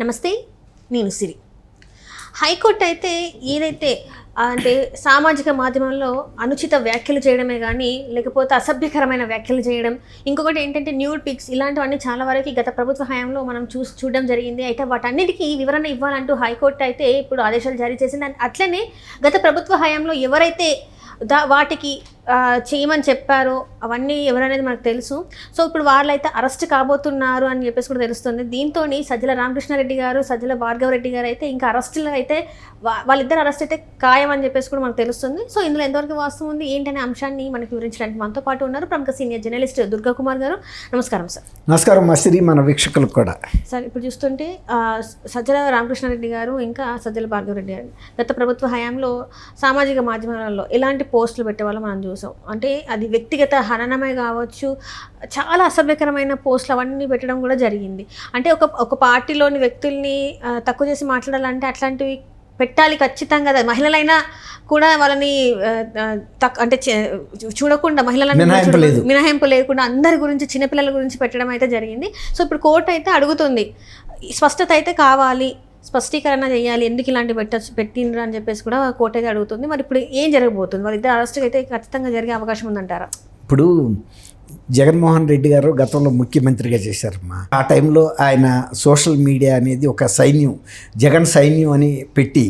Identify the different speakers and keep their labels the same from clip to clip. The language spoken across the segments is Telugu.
Speaker 1: నమస్తే, నేను సిరి. హైకోర్టు అయితే ఏదైతే అంటే సామాజిక మాధ్యమంలో అనుచిత వ్యాఖ్యలు చేయడమే కానీ లేకపోతే అసభ్యకరమైన వ్యాఖ్యలు చేయడం, ఇంకొకటి ఏంటంటే న్యూడ్ పిక్స్, ఇలాంటివన్నీ చాలా వరకు గత ప్రభుత్వ హయాంలో మనం చూడడం జరిగింది. అయితే వాటన్నిటికీ వివరణ ఇవ్వాలంటూ హైకోర్టు అయితే ఇప్పుడు ఆదేశాలు జారీ చేసింది. అట్లనే గత ప్రభుత్వ హయాంలో ఎవరైతే వాటికి చేయమని చెప్పారో అవన్నీ ఎవరనేది మనకు తెలుసు. సో ఇప్పుడు వాళ్ళైతే అరెస్ట్ కాబోతున్నారు అని చెప్పేసి కూడా తెలుస్తుంది. దీంతో సజ్జల రామకృష్ణారెడ్డి గారు, సజ్జల భార్గవరెడ్డి గారు అయితే ఇంకా అరెస్టులు అయితే వాళ్ళిద్దరు అరెస్ట్ అయితే ఖాయం అని చెప్పేసి కూడా మనకు తెలుస్తుంది. సో ఇందులో ఎంతవరకు వాస్తవం ఉంది ఏంటనే అంశాన్ని మనకి వివరించడానికి మనతో పాటు ఉన్నారు ప్రముఖ సీనియర్ జర్నలిస్ట్ దుర్గా కుమార్ గారు. నమస్కారం సార్.
Speaker 2: నమస్కారం మసిరి, మన వీక్షకులకు కూడా.
Speaker 1: సార్, ఇప్పుడు చూస్తుంటే సజ్జల రామకృష్ణారెడ్డి గారు ఇంకా సజ్జల భార్గవరెడ్డి గారు గత ప్రభుత్వ హయాంలో సామాజిక మాధ్యమాలలో ఎలాంటి పోస్టులు పెట్టేవాళ్ళో మనం చూసాం. అంటే అది వ్యక్తిగత హననమే కావచ్చు, చాలా అసభ్యకరమైన పోస్టులు అవన్నీ పెట్టడం కూడా జరిగింది. అంటే ఒక పార్టీలోని వ్యక్తుల్ని తక్కువ చేసి మాట్లాడాలంటే అట్లాంటివి పెట్టాలి ఖచ్చితంగా. మహిళలైనా కూడా వాళ్ళని అంటే చూడకుండా, మహిళలను మినహాయింపు లేకుండా అందరి గురించి, చిన్నపిల్లల గురించి పెట్టడం అయితే జరిగింది. సో ఇప్పుడు కోర్టు అయితే అడుగుతుంది, స్పష్టత అయితే కావాలి, స్పష్టీకరణ చేయాలి, ఎందుకు ఇలాంటి పెట్టిండ్రు అని చెప్పేసి కూడా కోర్టు అయితే అడుగుతుంది. మరి ఇప్పుడు ఏం జరగబోతుంది? వాళ్ళిద్దరు అరెస్ట్ అయితే ఖచ్చితంగా జరిగే అవకాశం ఉందంటారా?
Speaker 2: ఇప్పుడు జగన్మోహన్ రెడ్డి గారు గతంలో ముఖ్యమంత్రిగా చేశారమ్మా. ఆ టైంలో ఆయన సోషల్ మీడియా అనేది ఒక సైన్యం, జగన్ సైన్యం అని పెట్టి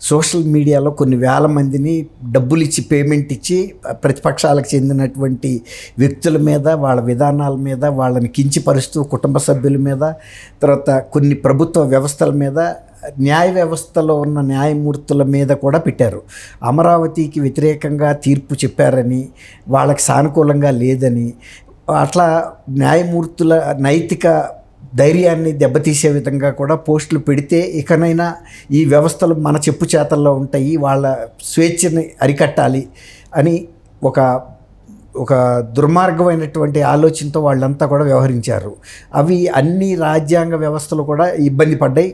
Speaker 2: సోషల్ మీడియాలో కొన్ని వేల మందిని డబ్బులు ఇచ్చి, పేమెంట్ ఇచ్చి ప్రతిపక్షాలకు చెందినటువంటి వ్యక్తుల మీద, వాళ్ళ విధానాల మీద, వాళ్ళని కించపరుస్తూ కుటుంబ సభ్యుల మీద, తర్వాత కొన్ని ప్రభుత్వ వ్యవస్థల మీద, న్యాయ వ్యవస్థలో ఉన్న న్యాయమూర్తుల మీద కూడా పెట్టారు. అమరావతికి వ్యతిరేకంగా తీర్పు చెప్పారని, వాళ్ళకి సానుకూలంగా లేదని, అట్లా న్యాయమూర్తుల నైతిక ధైర్యాన్ని దెబ్బతీసే విధంగా కూడా పోస్టులు పెడితే ఇకనైనా ఈ వ్యవస్థలు మన చెప్పు చేతల్లో ఉంటాయి, వాళ్ళ స్వేచ్ఛని అరికట్టాలి అని ఒక దుర్మార్గమైనటువంటి ఆలోచనతో వాళ్ళంతా కూడా వ్యవహరించారు. అవి అన్ని రాజ్యాంగ వ్యవస్థలు కూడా ఇబ్బంది పడ్డాయి.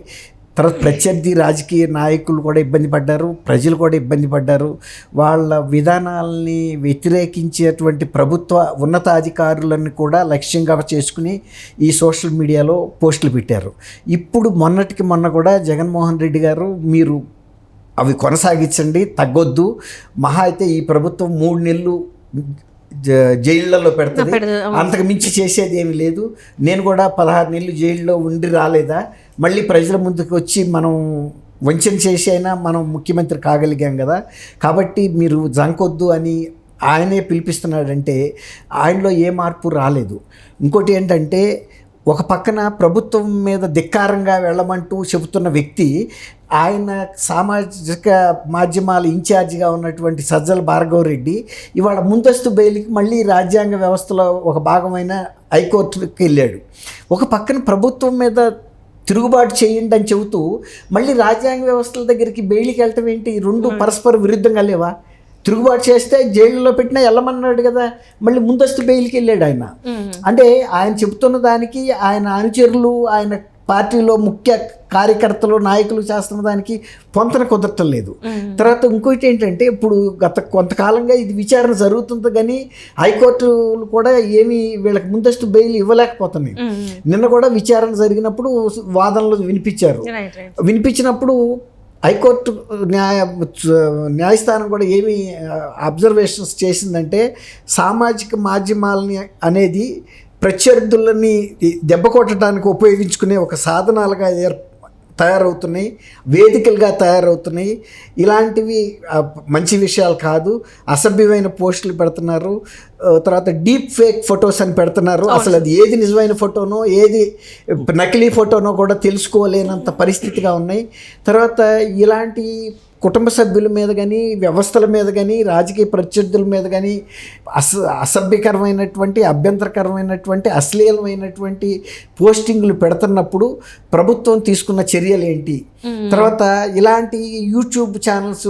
Speaker 2: తర్వాత ప్రత్యర్థి రాజకీయ నాయకులు కూడా ఇబ్బంది పడ్డారు, ప్రజలు కూడా ఇబ్బంది పడ్డారు. వాళ్ళ విధానాలని వ్యతిరేకించేటువంటి ప్రభుత్వ ఉన్నతాధికారులను కూడా లక్ష్యంగా చేసుకుని ఈ సోషల్ మీడియాలో పోస్టులు పెట్టారు. ఇప్పుడు మొన్నటికి మొన్న కూడా జగన్మోహన్ రెడ్డి గారు, మీరు అవి కొనసాగించండి, తగ్గొద్దు, మహా అయితే ఈ ప్రభుత్వం 3 నెలలు జైళ్ళలో పెడుతుంది, అంతకు మించి చేసేది ఏమి లేదు, నేను కూడా 16 నెలలు జైల్లో ఉండి రాలేదా, మళ్ళీ ప్రజల ముందుకు వచ్చి మనం వంచన చేసి అయినా మనం ముఖ్యమంత్రి కాగలిగాం కదా, కాబట్టి మీరు జంకొద్దు అని ఆయనే పిలిపిస్తున్నాడంటే ఆయనలో ఏ మార్పు రాలేదు. ఇంకోటి ఏంటంటే, ఒక పక్కన ప్రభుత్వం మీద ధిక్కారంగా వెళ్ళమంటూ చెబుతున్న వ్యక్తి, ఆయన సామాజిక మాధ్యమాల ఇన్ఛార్జిగా ఉన్నటువంటి సజ్జల భార్గవరెడ్డి ఇవాళ ముందస్తు బెయిల్కి మళ్ళీ రాజ్యాంగ వ్యవస్థలో ఒక భాగమైన హైకోర్టుకి వెళ్ళాడు. ఒక పక్కన ప్రభుత్వం మీద తిరుగుబాటు చేయండి అని చెబుతూ మళ్ళీ రాజ్యాంగ వ్యవస్థల దగ్గరికి బెయిల్కి వెళ్ళటం ఏంటి? రెండు పరస్పర విరుద్ధంగా లేవా? తిరుగుబాటు చేస్తే జైల్లో పెట్టినా వెళ్ళమన్నాడు కదా, మళ్ళీ ముందస్తు బెయిల్కి వెళ్ళాడు ఆయన. అంటే ఆయన చెబుతున్న దానికి ఆయన అనుచరులు, ఆయన పార్టీలో ముఖ్య కార్యకర్తలు, నాయకులు చేస్తున్న దానికి పొంతన కుదరటం లేదు. తర్వాత ఇంకోటి ఏంటంటే, ఇప్పుడు గత కొంతకాలంగా ఇది విచారణ జరుగుతుంది కానీ హైకోర్టులు కూడా ఏమీ వీళ్ళకి ముందస్తు బెయిల్ ఇవ్వలేకపోతున్నాయి. నిన్న కూడా విచారణ జరిగినప్పుడు వాదనలు వినిపించినప్పుడు హైకోర్టు న్యాయస్థానం కూడా ఏమి అబ్జర్వేషన్స్ చేసిందంటే, సామాజిక మాధ్యమాలని అనేది ప్రత్యర్థులని దెబ్బ కొట్టడానికి ఉపయోగించుకునే ఒక సాధనాలుగా తయారవుతున్నాయి, వేదికలుగా తయారవుతున్నాయి. ఇలాంటివి మంచి విషయాలు కాదు. అసభ్యమైన పోస్టులు పెడుతున్నారు, తర్వాత డీప్ ఫేక్ ఫొటోస్ అని పెడుతున్నారు. అసలు అది ఏది నిజమైన ఫోటోనో ఏది నకిలీ ఫోటోనో కూడా తెలుసుకోలేనంత పరిస్థితిగా ఉన్నాయి. తర్వాత ఇలాంటి కుటుంబ సభ్యుల మీద కానీ, వ్యవస్థల మీద కానీ, రాజకీయ ప్రత్యర్థుల మీద కానీ అసభ్యకరమైనటువంటి, అభ్యంతరకరమైనటువంటి, అశ్లీలమైనటువంటి పోస్టింగ్లు పెడుతున్నప్పుడు ప్రభుత్వం తీసుకున్న చర్యలు ఏంటి? తర్వాత ఇలాంటి యూట్యూబ్ ఛానల్స్,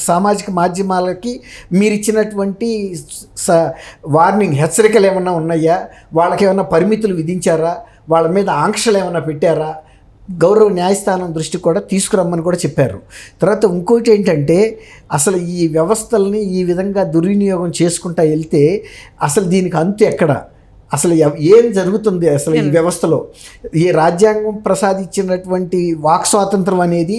Speaker 2: సామాజిక మాధ్యమాలకి మీరు ఇచ్చినటువంటి వార్నింగ్, హెచ్చరికలు ఏమైనా ఉన్నాయా? వాళ్ళకి ఏమైనా పరిమితులు విధించారా? వాళ్ళ మీద ఆంక్షలు ఏమైనా పెట్టారా? గౌరవ న్యాయస్థానం దృష్టి కూడా తీసుకురమ్మని కూడా చెప్పారు. తర్వాత ఇంకోటి ఏంటంటే, అసలు ఈ వ్యవస్థల్ని ఈ విధంగా దుర్వినియోగం చేసుకుంటా వెళ్తే అసలు దీనికి అంతు ఎక్కడ? అసలు ఏం జరుగుతుంది అసలు ఈ వ్యవస్థలో? ఈ రాజ్యాంగం ప్రసాదించినటువంటి వాక్ స్వాతంత్రం అనేది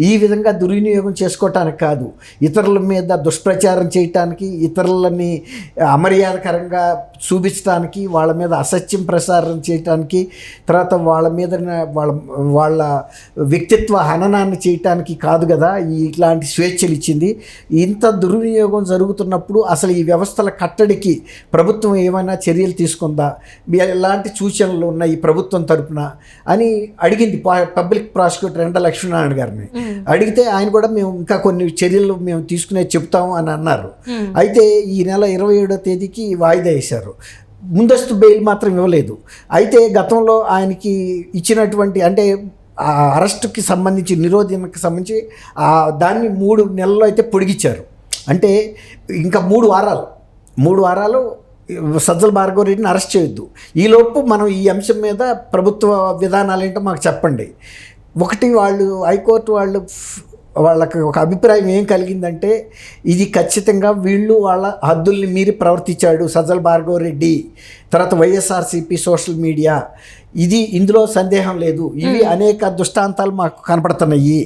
Speaker 2: ఈ విధంగా దుర్వినియోగం చేసుకోవటానికి కాదు, ఇతరుల మీద దుష్ప్రచారం చేయటానికి, ఇతరులని అమర్యాదకరంగా చూపించడానికి, వాళ్ళ మీద అసత్యం ప్రసారం చేయటానికి, తర్వాత వాళ్ళ మీద వాళ్ళ వ్యక్తిత్వ హననాన్ని చేయటానికి కాదు కదా ఇట్లాంటి స్వేచ్ఛలు ఇచ్చింది. ఇంత దుర్వినియోగం జరుగుతున్నప్పుడు అసలు ఈ వ్యవస్థల కట్టడికి ప్రభుత్వం ఏమైనా చర్యలు తీసుకుందా, ఎలాంటి సూచనలు ఉన్నాయి ఈ ప్రభుత్వం తరపున అని అడిగింది పబ్లిక్ ప్రాసిక్యూటర్ ఎండ లక్ష్మీనారాయణ గారిని. అడిగితే ఆయన కూడా మేము ఇంకా కొన్ని చర్యలు మేము తీసుకునే చెప్తాము అని అన్నారు. అయితే ఈ నెల 27వ తేదీకి వాయిదా వేశారు. ముందస్తు బెయిల్ మాత్రం ఇవ్వలేదు. అయితే గతంలో ఆయనకి ఇచ్చినటువంటి అంటే ఆ అరెస్టుకి సంబంధించి నిరోధనకి సంబంధించి దాన్ని 3 నెలల్లో అయితే పొడిగించారు. అంటే ఇంకా 3 వారాలు సజ్జల భార్గవ రెడ్డిని అరెస్ట్ చేయొద్దు, ఈలోపు మనం ఈ అంశం మీద ప్రభుత్వ విధానాలు ఏంటో మాకు చెప్పండి. ఒకటి హైకోర్టు వాళ్ళకి ఒక అభిప్రాయం ఏం కలిగిందంటే ఇది ఖచ్చితంగా వీళ్ళు వాళ్ళ హద్దుల్ని మీరి ప్రవర్తించాడు సజ్జల భార్గవ రెడ్డి, తర్వాత వైఎస్ఆర్సీపీ సోషల్ మీడియా, ఇందులో సందేహం లేదు, ఇవి అనేక దృష్టాంతాలు మాకు కనపడుతున్నాయి,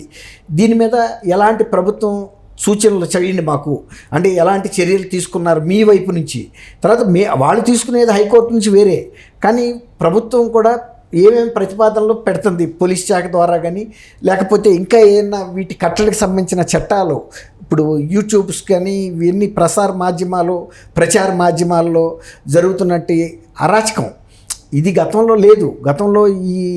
Speaker 2: దీని మీద ఎలాంటి ప్రభుత్వం సూచనలు చేయండి మాకు, అంటే ఎలాంటి చర్యలు తీసుకున్నారు మీ వైపు నుంచి. తర్వాత వాళ్ళు తీసుకునేది హైకోర్టు నుంచి వేరే, కానీ ప్రభుత్వం కూడా ఏమేమి ప్రతిపాదనలు పెడుతుంది పోలీస్ శాఖ ద్వారా కానీ, లేకపోతే ఇంకా ఏమైనా వీటి కట్టడికి సంబంధించిన చట్టాలు, ఇప్పుడు యూట్యూబ్స్ కానీ ఇవన్నీ ప్రచార మాధ్యమాల్లో జరుగుతున్నట్టు అరాచకం ఇది గతంలో లేదు. గతంలో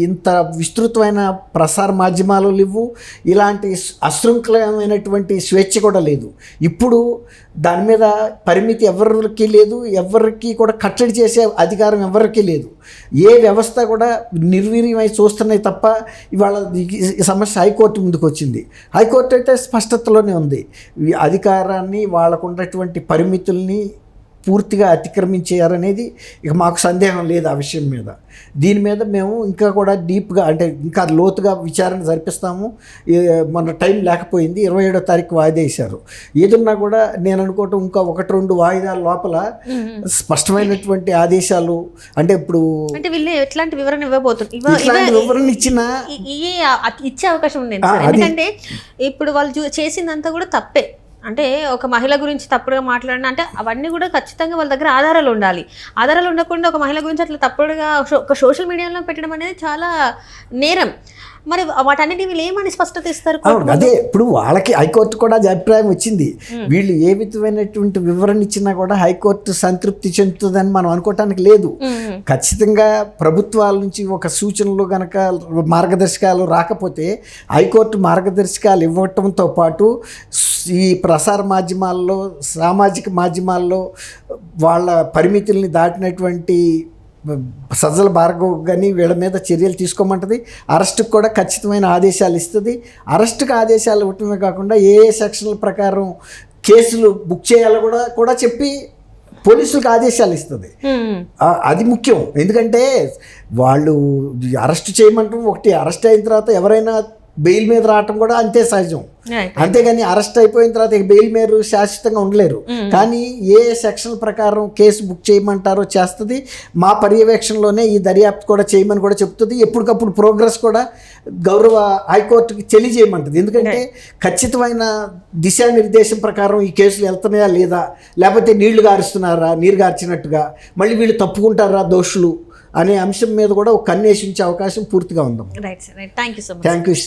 Speaker 2: ఇంత విస్తృతమైన ప్రసార మాధ్యమాలు లేవు, ఇలాంటి అశృంఖలమైనటువంటి స్వేచ్ఛ కూడా లేదు. ఇప్పుడు దాని మీద పరిమితి ఎవరికి లేదు, ఎవరికి కూడా కట్టడి చేసే అధికారం ఎవరికీ లేదు. ఏ వ్యవస్థ కూడా నిర్వీర్యమై చూస్తున్నాయి తప్ప ఇవాళ ఈ సమస్య హైకోర్టు ముందుకు వచ్చింది. హైకోర్టు అయితే స్పష్టతలోనే ఉంది, అధికారాన్ని వాళ్ళకు ఉన్నటువంటి పరిమితుల్ని పూర్తిగా అతిక్రమించారనేది ఇక మాకు సందేహం లేదు ఆ విషయం మీద. దీని మీద మేము ఇంకా కూడా డీప్గా అంటే ఇంకా లోతుగా విచారణ జరిపిస్తాము. మన టైం లేకపోయింది, 27వ తారీఖు వాయిదా వేశారు. ఏదున్నా కూడా నేను అనుకోవటం ఇంకా 1-2 వాయిదాల లోపల స్పష్టమైనటువంటి ఆదేశాలు, అంటే ఇప్పుడు
Speaker 1: అంటే వీళ్ళు ఎట్లాంటి వివరణ
Speaker 2: వివరణ ఇచ్చినా
Speaker 1: ఇచ్చే అవకాశం ఉంది. ఎందుకంటే ఇప్పుడు వాళ్ళు చేసిందంతా కూడా తప్పే. అంటే ఒక మహిళ గురించి తప్పుడుగా మాట్లాడినా అంటే అవన్నీ కూడా ఖచ్చితంగా వాళ్ళ దగ్గర ఆధారాలు ఉండాలి. ఆధారాలు ఉండకుండా ఒక మహిళ గురించి అట్లా తప్పుడుగా ఒక సోషల్ మీడియాలో పెట్టడం అనేది చాలా నేరం. మరి వాటన్నిటి వీళ్ళు ఏమని స్పష్టత ఇస్తారు?
Speaker 2: అదే ఇప్పుడు వాళ్ళకి హైకోర్టు కూడా అభిప్రాయం వచ్చింది, వీళ్ళు ఏ విధమైనటువంటి వివరణ ఇచ్చినా కూడా హైకోర్టు సంతృప్తి చెందుతుందని మనం అనుకోవటానికి లేదు. ఖచ్చితంగా ప్రభుత్వాల నుంచి ఒక సూచనలు కనుక మార్గదర్శకాలు రాకపోతే హైకోర్టు మార్గదర్శకాలు ఇవ్వటంతో పాటు ఈ ప్రసార మాధ్యమాల్లో సామాజిక మాధ్యమాల్లో వాళ్ళ పరిమితుల్ని దాటినటువంటి సజ్జల భార్గవ్ కానీ వీళ్ళ మీద చర్యలు తీసుకోమంటుంది. అరెస్టుకు కూడా ఖచ్చితమైన ఆదేశాలు ఇస్తుంది. అరెస్టుకు ఆదేశాలు ఇవ్వటమే కాకుండా ఏ సెక్షన్ల ప్రకారం కేసులు బుక్ చేయాలో కూడా చెప్పి పోలీసులకు ఆదేశాలు ఇస్తుంది. అది ముఖ్యం. ఎందుకంటే వాళ్ళు అరెస్ట్ చేయమంటాం ఒకటి, అరెస్ట్ అయిన తర్వాత ఎవరైనా బెయిల్ మీద రావటం కూడా అంతే సహజం. అంతేగాని అరెస్ట్ అయిపోయిన తర్వాత బెయిల్ మీద శాశ్వతంగా ఉండలేరు. కానీ ఏ సెక్షన్ ప్రకారం కేసు బుక్ చేయమంటారో చేస్తుంది. మా పర్యవేక్షణలోనే ఈ దర్యాప్తు కూడా చేయమని కూడా చెప్తుంది. ఎప్పటికప్పుడు ప్రోగ్రెస్ కూడా గౌరవ హైకోర్టుకి తెలియజేయమంటుంది. ఎందుకంటే ఖచ్చితమైన దిశానిర్దేశం ప్రకారం ఈ కేసులు వెళ్తున్నాయా లేదా, లేకపోతే నీళ్లు గారుస్తున్నారా నీరు గార్చినట్టుగా, మళ్ళీ వీళ్ళు తప్పుకుంటారా దోషులు అనే అంశం మీద కూడా ఒక కన్నేషించే అవకాశం పూర్తిగా ఉందాం.
Speaker 1: Right sir, thank you so much.
Speaker 2: Thank you.